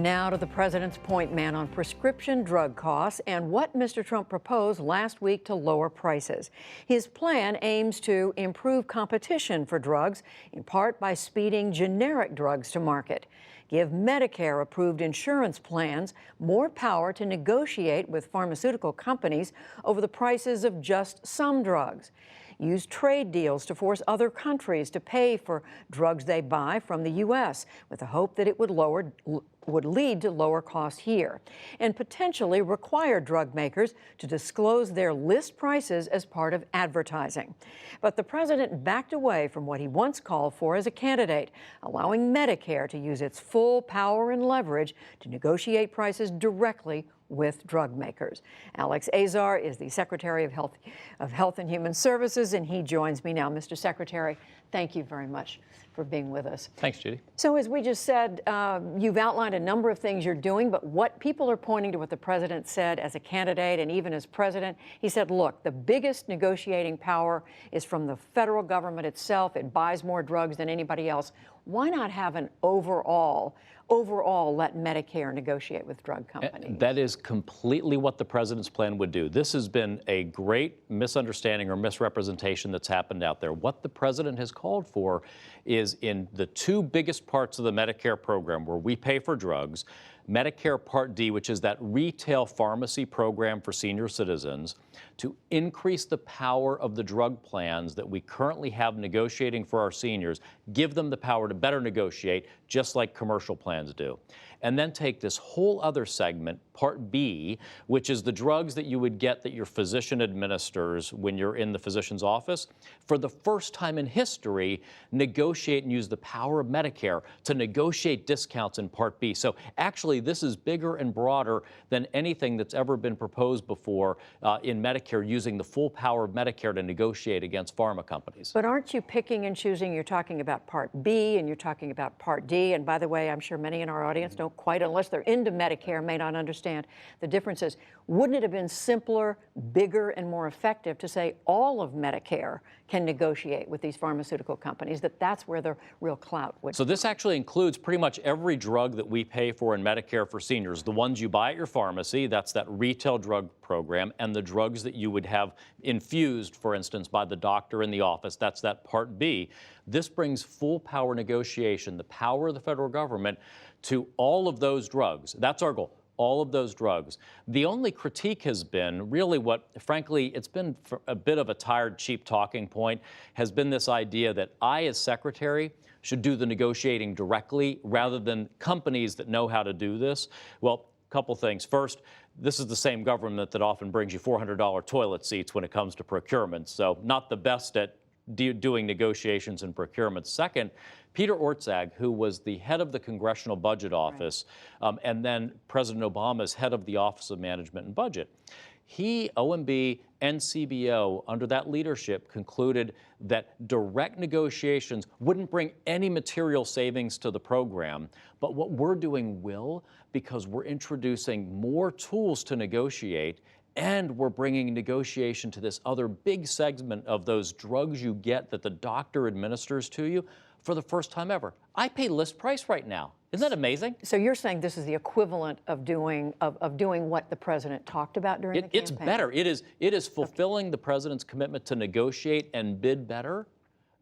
Now to the president's point man on prescription drug costs and what Mr. Trump proposed last week to lower prices. His plan aims to improve competition for drugs, in part by speeding generic drugs to market, give Medicare-approved insurance plans more power to negotiate with pharmaceutical companies over the prices of just some drugs, use trade deals to force other countries to pay for drugs they buy from the U.S. with the hope that it would lead to lower costs here, and potentially require drug makers to disclose their list prices as part of advertising. But the president backed away from what he once called for as a candidate, allowing Medicare to use its full power and leverage to negotiate prices directly with drug makers. Alex Azar is the Secretary of Health and Human Services, and he joins me now. Mr. Secretary, thank you very much for being with us. Thanks, Judy. So as we just said, you've outlined a number of things you're doing, but what people are pointing to what the president said as a candidate and even as president, he said, look, the biggest negotiating power is from the federal government itself. It buys more drugs than anybody else. Why not have an overall let Medicare negotiate with drug companies? That is completely what the president's plan would do. This has been a great misunderstanding or misrepresentation that's happened out there. What the president has called for is in the two biggest parts of the Medicare program where we pay for drugs, Medicare Part D, which is that retail pharmacy program for senior citizens, to increase the power of the drug plans that we currently have negotiating for our seniors, give them the power to better negotiate, just like commercial plans do. And then take this whole other segment, Part B, which is the drugs that you would get that your physician administers when you're in the physician's office, for the first time in history, negotiate and use the power of Medicare to negotiate discounts in Part B. So actually, this is bigger and broader than anything that's ever been proposed before in Medicare, using the full power of Medicare to negotiate against pharma companies. But aren't you picking and choosing? You're talking about Part B and you're talking about Part D. And by the way, I'm sure many in our audience don't quite, unless they're into Medicare, may not understand the differences. Wouldn't it have been simpler, bigger, and more effective to say all of Medicare can negotiate with these pharmaceutical companies, that's where the real clout would So this actually includes pretty much every drug that we pay for in Medicare for seniors, the ones you buy at your pharmacy, that's that retail drug program, and the drugs that you would have infused, for instance, by the doctor in the office, that's that Part B. This brings full power negotiation, the power of the federal government, to all of those drugs. That's our goal. All of those drugs. The only critique has been really what, frankly, it's been a bit of a tired, cheap talking point, has been this idea that I, as secretary, should do the negotiating directly rather than companies that know how to do this. Well, a couple things. First, this is the same government that often brings you $400 toilet seats when it comes to procurement, so not the best at doing negotiations and procurement. Second, Peter Orszag, who was the head of the Congressional Budget Office, and then President Obama's head of the Office of Management and Budget, he, OMB, and CBO, under that leadership, concluded that direct negotiations wouldn't bring any material savings to the program. But what we're doing will, because we're introducing more tools to negotiate, and we're bringing negotiation to this other big segment of those drugs you get that the doctor administers to you for the first time ever. I pay list price right now. Isn't that amazing? So you're saying this is the equivalent of doing what the president talked about during the campaign? It's better. It is fulfilling the president's commitment to negotiate and bid better,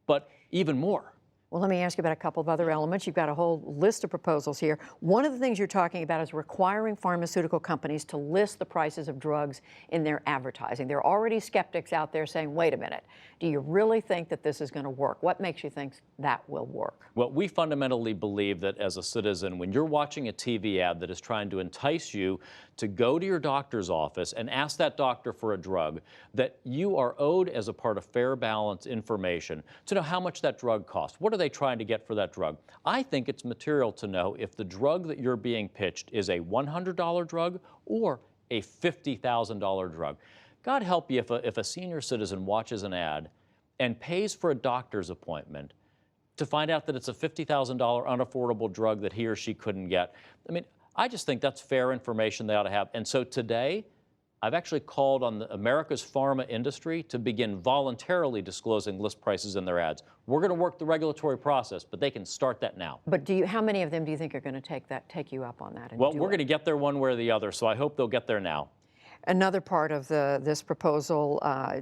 but even more. Well, let me ask you about a couple of other elements. You've got a whole list of proposals here. One of the things you're talking about is requiring pharmaceutical companies to list the prices of drugs in their advertising. There are already skeptics out there saying, wait a minute, do you really think that this is going to work? What makes you think that will work? Well, we fundamentally believe that as a citizen, when you're watching a TV ad that is trying to entice you to go to your doctor's office and ask that doctor for a drug, that you are owed as a part of fair balance information to know how much that drug costs. What are they trying to get for that drug? I think it's material to know if the drug that you're being pitched is a $100 drug or a $50,000 drug. God help you if a senior citizen watches an ad and pays for a doctor's appointment to find out that it's a $50,000 unaffordable drug that he or she couldn't get. I mean, I just think that's fair information they ought to have. And so today, I've actually called on America's pharma industry to begin voluntarily disclosing list prices in their ads. We're going to work the regulatory process, but they can start that now. But how many of them do you think are going to take you up on that? And Well, we're going to get there one way or the other, so I hope they'll get there now. Another part of this proposal,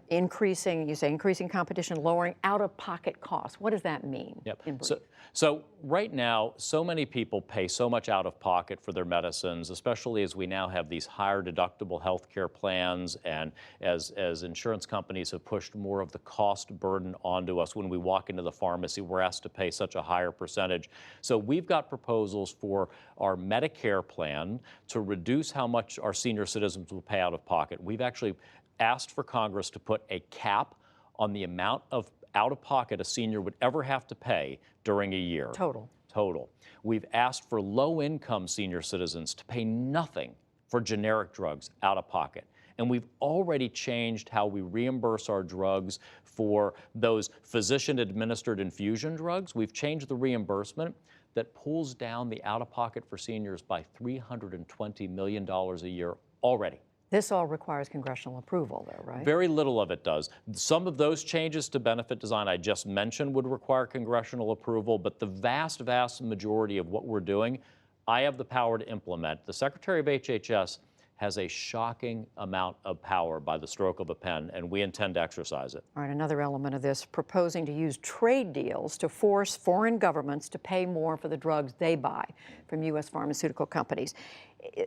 increasing competition, lowering out-of-pocket costs. What does that mean? Yep. In brief? So right now, so many people pay so much out of pocket for their medicines, especially as we now have these higher deductible health care plans, and as insurance companies have pushed more of the cost burden onto us when we walk into the pharmacy, we're asked to pay such a higher percentage. So we've got proposals for our Medicare plan to reduce how much our senior citizens will pay out of pocket. We've actually asked for Congress to put a cap on the amount of out-of-pocket a senior would ever have to pay during a year. Total. We've asked for low-income senior citizens to pay nothing for generic drugs out of pocket. And we've already changed how we reimburse our drugs for those physician-administered infusion drugs. We've changed the reimbursement that pulls down the out-of-pocket for seniors by $320 million a year already. This all requires congressional approval, though, right? Very little of it does. Some of those changes to benefit design I just mentioned would require congressional approval, but the vast, vast majority of what we're doing, I have the power to implement. The Secretary of HHS has a shocking amount of power by the stroke of a pen, and we intend to exercise it. All right, another element of this, proposing to use trade deals to force foreign governments to pay more for the drugs they buy from U.S. pharmaceutical companies.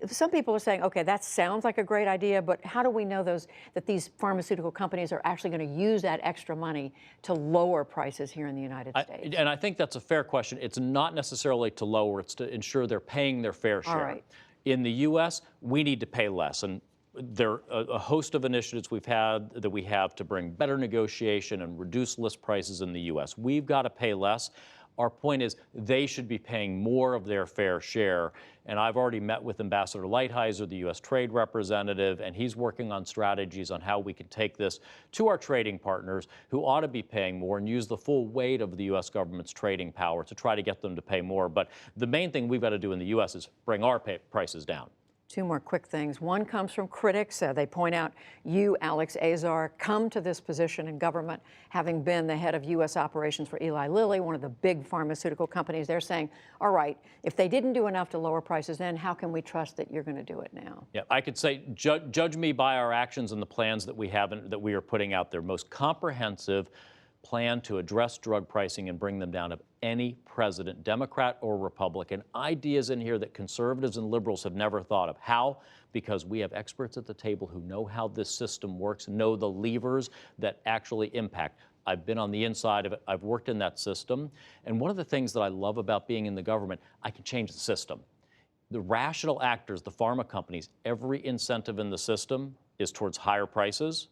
Some people are saying, okay, that sounds like a great idea, but how do we know that these pharmaceutical companies are actually going to use that extra money to lower prices here in the United States? And I think that's a fair question. It's not necessarily to lower, it's to ensure they're paying their fair share. All right. In the U.S., we need to pay less, and there are a host of initiatives we have to bring better negotiation and reduce list prices in the U.S. We've got to pay less. Our point is they should be paying more of their fair share, and I've already met with Ambassador Lighthizer, the U.S. Trade Representative, and he's working on strategies on how we can take this to our trading partners who ought to be paying more and use the full weight of the U.S. government's trading power to try to get them to pay more. But the main thing we've got to do in the U.S. is bring our prices down. Two more quick things. One comes from critics. They point out you, Alex Azar, come to this position in government having been the head of U.S. operations for Eli Lilly, one of the big pharmaceutical companies. They're saying, all right, if they didn't do enough to lower prices then, how can we trust that you're going to do it now? Yeah, I could say judge me by our actions and the plans that we have and that we are putting out there. Most comprehensive plan to address drug pricing and bring them down of any president, Democrat or Republican. Ideas in here that conservatives and liberals have never thought of. How? Because we have experts at the table who know how this system works, know the levers that actually impact. I've been on the inside of it. I've worked in that system. And one of the things that I love about being in the government, I can change the system. The rational actors, the pharma companies, every incentive in the system is towards higher prices.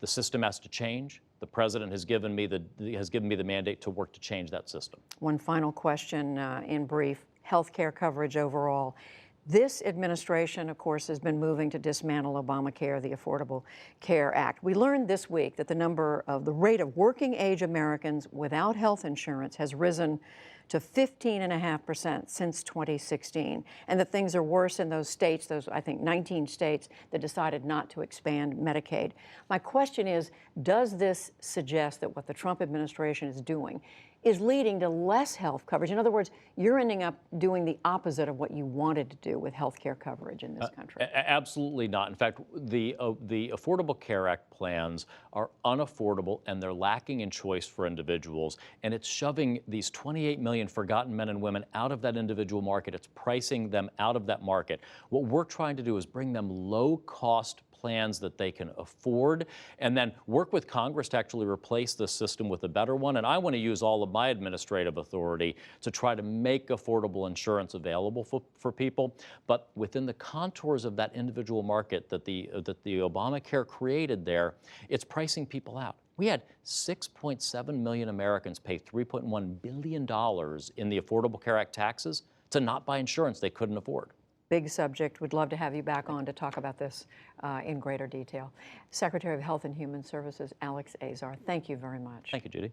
The system has to change. The president has given me the mandate to work to change that system. One final question in brief, health care coverage overall. This administration, of course, has been moving to dismantle Obamacare, the Affordable Care Act. We learned this week that the rate of working age Americans without health insurance has risen to 15.5% since 2016, and that things are worse in those states, those, I think, 19 states that decided not to expand Medicaid. My question is, does this suggest that what the Trump administration is doing is leading to less health coverage? In other words, you're ending up doing the opposite of what you wanted to do with health care coverage in this country. Absolutely not. In fact, the Affordable Care Act plans are unaffordable and they're lacking in choice for individuals. And it's shoving these 28 million forgotten men and women out of that individual market. It's pricing them out of that market. What we're trying to do is bring them low-cost plans that they can afford, and then work with Congress to actually replace this system with a better one. And I want to use all of my administrative authority to try to make affordable insurance available for people, but within the contours of that individual market that the Obamacare created there, it's pricing people out. We had 6.7 million Americans pay $3.1 billion in the Affordable Care Act taxes to not buy insurance they couldn't afford. Big subject. We'd love to have you back on to talk about this in greater detail. Secretary of Health and Human Services, Alex Azar, thank you very much. Thank you, Judy.